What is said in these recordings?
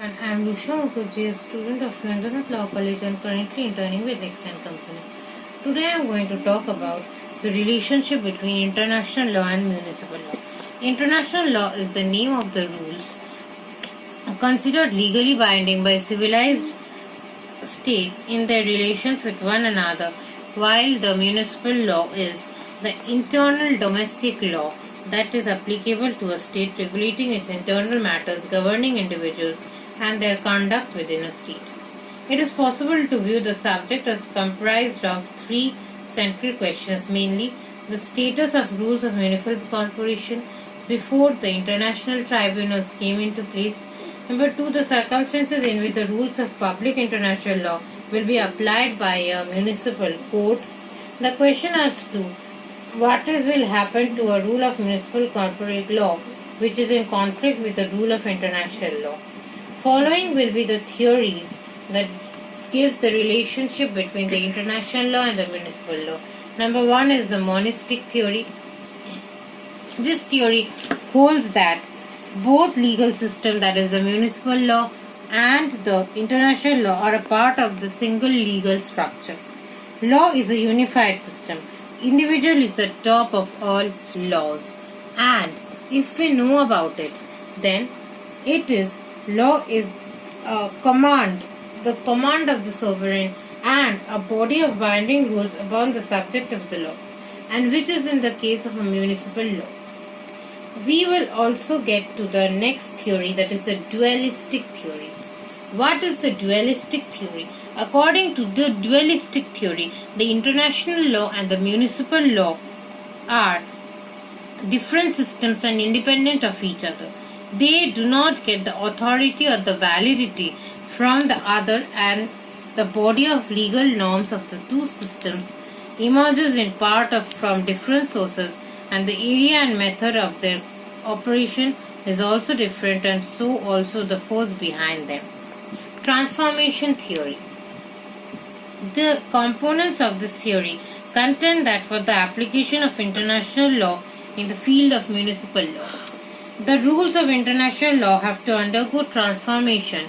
And I am Lusha Mukherjee, a student of Surendranath Law College and currently interning with Lexan Company. Today I am going to talk about the relationship between international law and municipal law. International law is the name of the rules considered legally binding by civilized states in their relations with one another, while the municipal law is the internal domestic law that is applicable to a state regulating its internal matters, governing individuals and their conduct within a state. It is possible to view the subject as comprised of three central questions, mainly the status of rules of municipal corporation before the international tribunals came into place. Number two, the circumstances in which the rules of public international law will be applied by a municipal court. The question as to what will happen to a rule of municipal corporate law which is in conflict with the rule of international law. Following will be the theories that gives the relationship between the international law and the municipal law. Number one is the monistic theory. This theory holds that both legal system, that is the municipal law and the international law, are a part of the single legal structure. Law is a unified system. Individual is the top of all laws. And if we know about it, then law is a command, the command of the sovereign and a body of binding rules upon the subject of the law, and which is in the case of a municipal law. We will also get to the next theory, that is the dualistic theory. What is the dualistic theory? According to the dualistic theory, the international law and the municipal law are different systems and independent of each other. They do not get the authority or the validity from the other, and the body of legal norms of the two systems emerges in part from different sources, and the area and method of their operation is also different, and so also the force behind them. Transformation theory. The components of this theory contend that for the application of international law in the field of municipal law, the rules of international law have to undergo transformation,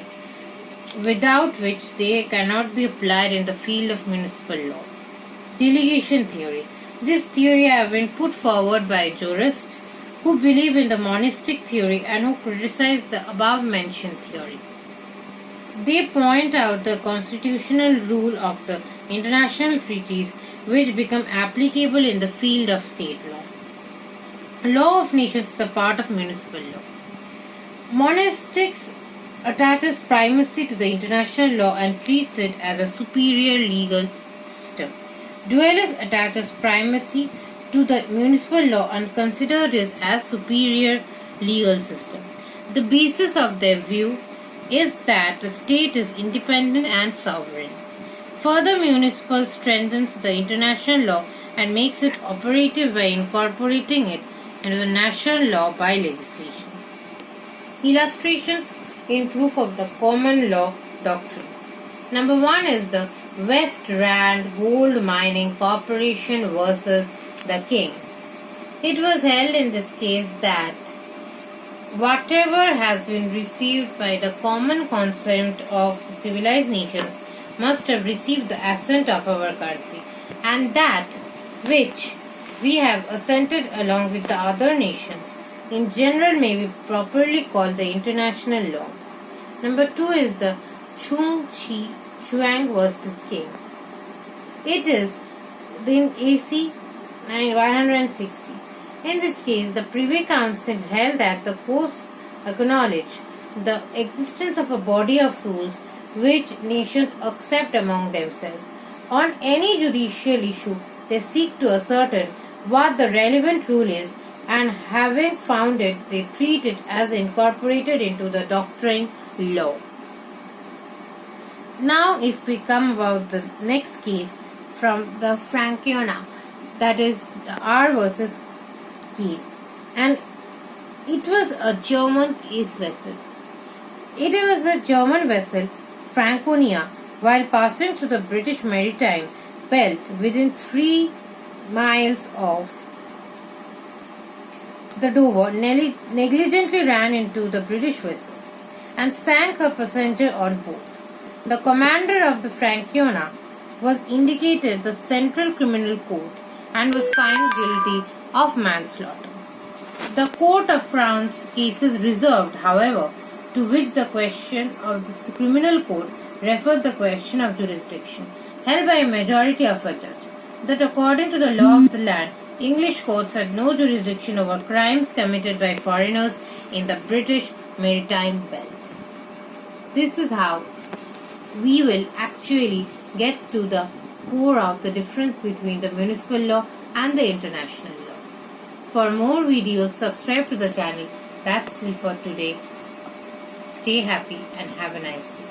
without which they cannot be applied in the field of municipal law. Delegation theory. This theory has been put forward by jurists who believe in the monistic theory and who criticize the above mentioned theory. They point out the constitutional rule of the international treaties which become applicable in the field of state law. Law of nations is the part of municipal law. Monastics attaches primacy to the international law and treats it as a superior legal system. Dualists attaches primacy to the municipal law and consider this as superior legal system. The basis of their view is that the state is independent and sovereign. Further, municipal strengthens the international law and makes it operative by incorporating it into the national law by legislation. Illustrations in proof of the common law doctrine. Number one is the West Rand Gold Mining Corporation versus the King. It was held in this case that whatever has been received by the common consent of the civilized nations must have received the assent of our country, and that which we have assented along with the other nations in general may be properly called the international law. Number two is the Chung Chi Chuang versus King. It is in AC 160. In this case, the Privy Council held that the courts acknowledge the existence of a body of rules which nations accept among themselves. On any judicial issue, they seek to ascertain what the relevant rule is, and having found it, they treat it as incorporated into the doctrine law. Now, if we come about the next case from the Francona, that is the R versus Kiel, and it was a German case vessel. It was a German vessel, Franconia, while passing through the British maritime belt within 3 miles of the Dover, negligently ran into the British vessel. and sank a passenger on board. The commander of the Francona was indicated the Central Criminal Court and was found guilty of manslaughter. The Court of Crown's cases reserved, however, to which the question of the criminal court referred the question of jurisdiction, held by a majority of a judge, that according to the law of the land, English courts had no jurisdiction over crimes committed by foreigners in the British Maritime Belt. This is how we will actually get to the core of the difference between the municipal law and the international law. For more videos, subscribe to the channel. That's it for today. Stay happy and have a nice day.